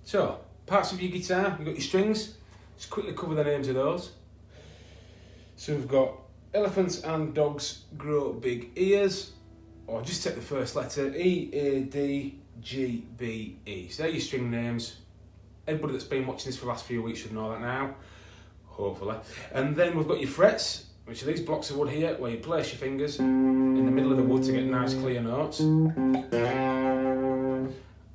So, parts of your guitar, you've got your strings. Just quickly cover the names of those. So we've got elephants and dogs grow big ears, or just take the first letter, E, A, D, G, B, E. So they're your string names. Everybody that's been watching this for the last few weeks should know that now, hopefully. And then we've got your frets, which are these blocks of wood here, where you place your fingers in the middle of the wood to get nice clear notes.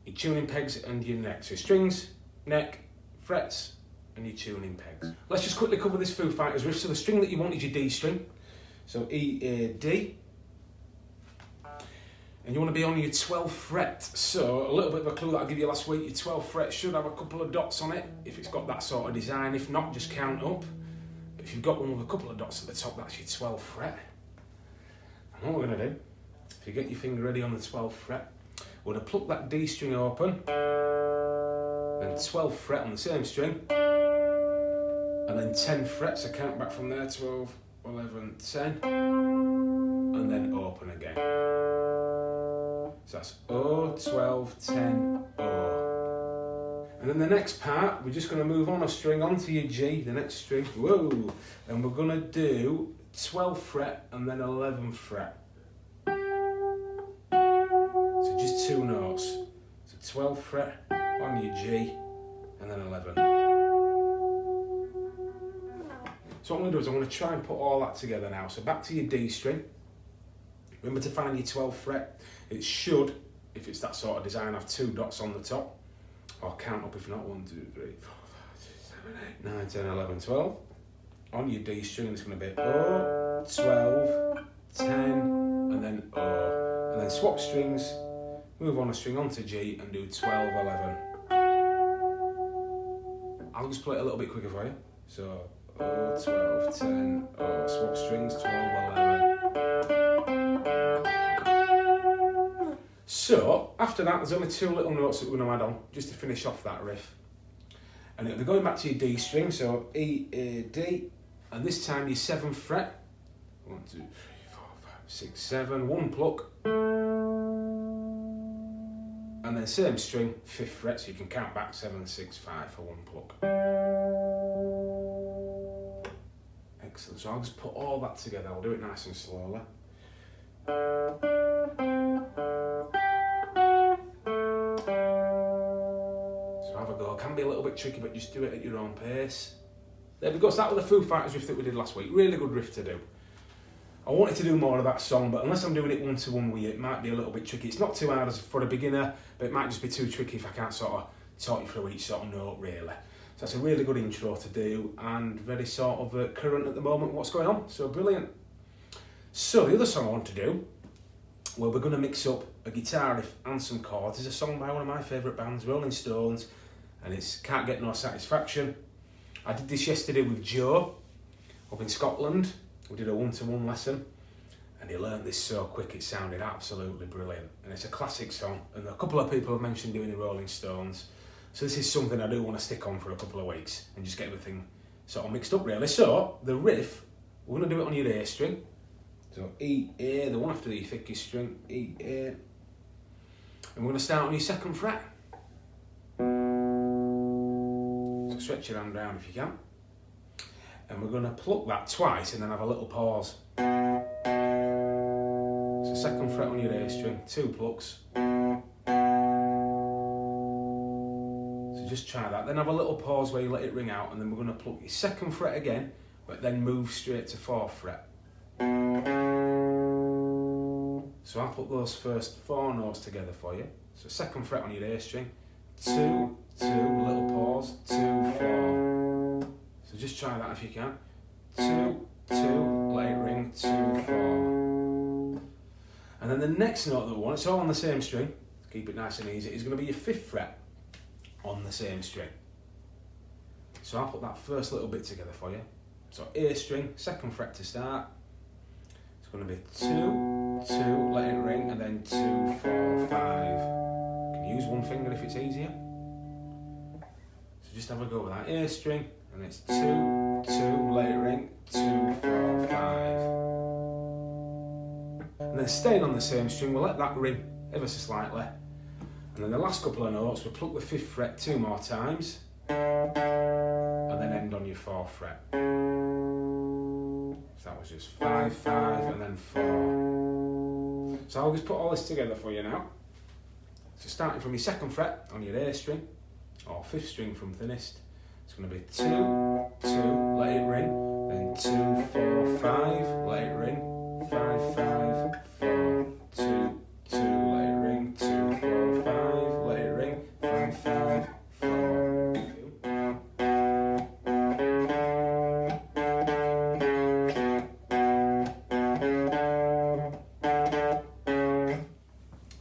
Your tuning pegs and your neck. So strings, neck, frets, and your tuning pegs. Let's just quickly cover this Foo Fighters riff. So the string that you want is your D string. So E, A, D. And you want to be on your 12th fret. So a little bit of a clue that I gave you last week, your 12th fret should have a couple of dots on it, if it's got that sort of design. If not, just count up. But if you've got one with a couple of dots at the top, that's your 12th fret. And what we're going to do, if you get your finger ready on the 12th fret, we're going to pluck that D string open, then 12th fret on the same string, and then 10 frets, so count back from there, 12, 11, 10, and then open again. So that's O, 12, 10, O. And then the next part, we're just going to move on a string onto your G, the next string, whoa, and we're going to do 12th fret and then 11th fret. So just two notes. So 12th fret on your G and then 11. So what I'm going to do is I'm going to try and put all that together now. So back to your D string. Remember to find your 12th fret. It should, if it's that sort of design, have two dots on the top. Or count up if not. 1, 2, 3, 4, 5, 6, 7, 8, 9, 10, 11, 12. On your D string, it's going to be O, 12, 10, and then O. And then swap strings, move on a string onto G and do 12, 11. I'll just play it a little bit quicker for you. So O, 12, 10, O, swap strings, 12, 11. So, after that, there's only two little notes that we're going to add on, just to finish off that riff. And it'll be going back to your D string, so E, A, D, and this time your 7th fret. 1, 2, 3, 4, 5, 6, 7, one pluck. And then same string, 5th fret, so you can count back 7, 6, 5 for one pluck. Excellent, so I'll just put all that together, I'll do it nice and slowly. So have a go, it can be a little bit tricky, but just do it at your own pace. There we go, so that was the Foo Fighters riff that we did last week, really good riff to do. I wanted to do more of that song, but unless I'm doing it one-to-one with you, it might be a little bit tricky. It's not too hard for a beginner, but it might just be too tricky if I can't sort of talk you through each sort of note, really. So that's a really good intro to do, and very sort of current at the moment, what's going on, so brilliant. So the other song I want to do, well, we're going to mix up a guitar riff and some chords, is a song by one of my favourite bands, Rolling Stones, and it's Can't Get No Satisfaction. I did this yesterday with Joe, up in Scotland. We did a one-to-one lesson, and he learnt this so quick it sounded absolutely brilliant. And it's a classic song, and a couple of people have mentioned doing the Rolling Stones. So this is something I do want to stick on for a couple of weeks and just get everything sort of mixed up really. So the riff, we're going to do it on your A string. So E, A, the one after the thickest string, E, A. And we're going to start on your 2nd fret. So stretch your hand down if you can. And we're going to pluck that twice and then have a little pause. So 2nd fret on your A string, 2 plucks. So just try that. Then have a little pause where you let it ring out, and then we're going to pluck your 2nd fret again, but then move straight to 4th fret. So I'll put those first 4 notes together for you. So 2nd fret on your A string, 2, 2, little pause, 2, 4. So just try that if you can. 2, 2, let it ring, 2, 4. And then the next note that we want, it's all on the same string, to keep it nice and easy, is going to be your 5th fret on the same string. So I'll put that first little bit together for you. So A string, 2nd fret to start. It's going to be 2, 2, let it ring, and then 2, 4, 5. You can use one finger if it's easier. So just have a go with that A string. And it's 2, 2, let it ring, 2, 4, 5. And then staying on the same string, we'll let that ring ever so slightly. And then the last couple of notes, we pluck the 5th fret 2 more times, and then end on your 4th fret. So that was just 5, 5, and then 4. So I'll just put all this together for you now. So starting from your 2nd fret on your A string, or 5th string from thinnest, it's going to be 2, 2, let it ring, then 2, 4, 5, let it ring, 5, 5, 4, 2, 2, let it ring, 2, 4, 5, let it ring, 5, 5, 4, 2.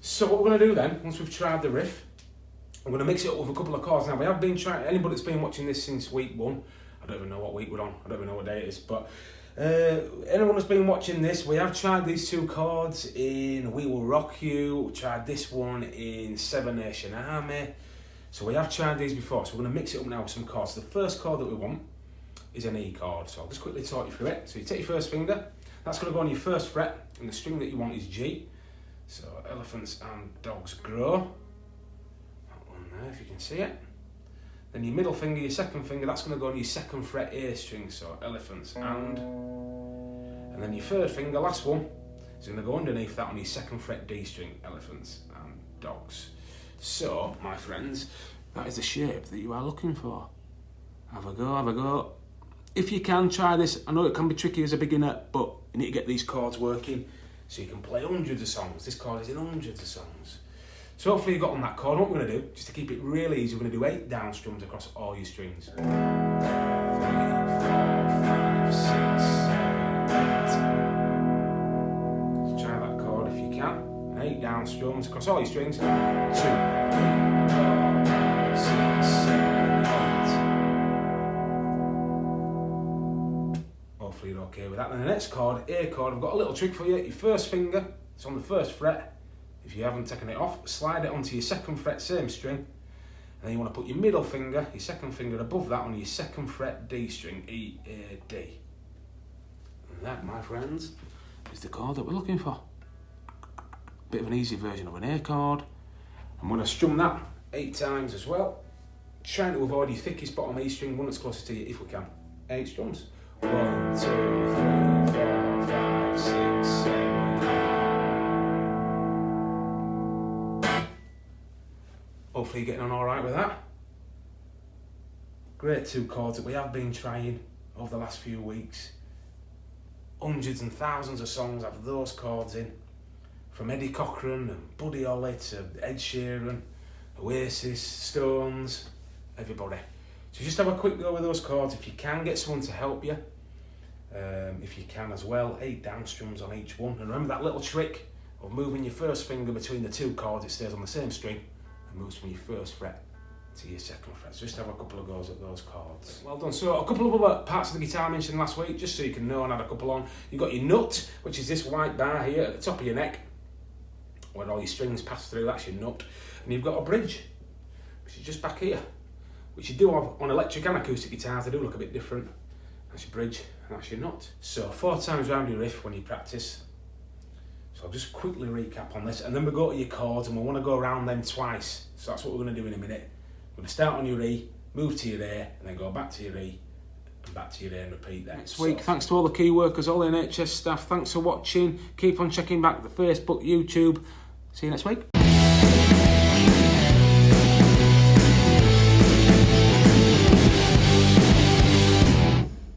So what we're going to do then, once we've tried the riff, I'm going to mix it up with a couple of chords. Now, we have been trying, anybody that's been watching this since week 1, I don't even know what week we're on, I don't even know what day it is, but anyone that's been watching this, we have tried these 2 chords in We Will Rock You, we tried this one in Seven Nation Army, so we have tried these before, so we're going to mix it up now with some chords. The first chord that we want is an E chord, so I'll just quickly talk you through it. So you take your 1st finger, that's going to go on your 1st fret, and the string that you want is G. So Elephants and Dogs Grow, that one there if you can see it. Then your middle finger, your 2nd finger, that's going to go on your 2nd fret A string, so Elephants and then your 3rd finger, last one, is going to go underneath that on your 2nd fret D string, Elephants and Dogs. So, my friends, that is the shape that you are looking for. Have a go, have a go. If you can, try this. I know it can be tricky as a beginner, but you need to get these chords working so you can play hundreds of songs. This chord is in hundreds of songs. So hopefully you got on that chord. What we're going to do, just to keep it really easy, we're going to do 8 down strums across all your strings. 3, 4, 5, 6, 7, 8. So try that chord if you can. And 8 down strums across all your strings. 2, 3, 4, 5, 6, 7, 8. Hopefully you're okay with that. Then the next chord, A chord, I've got a little trick for you. Your 1st finger, it's on the 1st fret. If you haven't taken it off, slide it onto your 2nd fret, same string, and then you want to put your middle finger, your 2nd finger above that on your 2nd fret D string, E, A, D. And that, my friends, is the chord that we're looking for. Bit of an easy version of an A chord. I'm going to strum that 8 times as well, trying to avoid your thickest bottom E string, one that's closest to you if we can. 8 strums. 1, 2, 3, 4, 5, 6, 7, 8. Hopefully you're getting on all right with that. Great 2 chords that we have been trying over the last few weeks. Hundreds and thousands of songs have those chords in. From Eddie Cochran and Buddy Holly to Ed Sheeran, Oasis, Stones, everybody. So just have a quick go with those chords. If you can, get someone to help you. If you can as well, 8 down strums on each one. And remember that little trick of moving your 1st finger between the 2 chords, it stays on the same string and moves from your 1st fret to your 2nd fret. So just have a couple of goes at those chords. Well done. So a couple of other parts of the guitar I mentioned last week, just so you can know and add a couple on. You've got your nut, which is this white bar here at the top of your neck, where all your strings pass through, that's your nut. And you've got a bridge, which is just back here, which you do have on electric and acoustic guitars. They do look a bit different. That's your bridge, and that's your nut. So 4 times round your riff when you practice. So I'll just quickly recap on this, and then we go to your chords, and we want to go around them twice. So that's what we're going to do in a minute. We're going to start on your E, move to your A, and then go back to your E, and back to your A, and repeat that. Next week, thanks to all the key workers, all the NHS staff, thanks for watching. Keep on checking back the Facebook, YouTube. See you next week.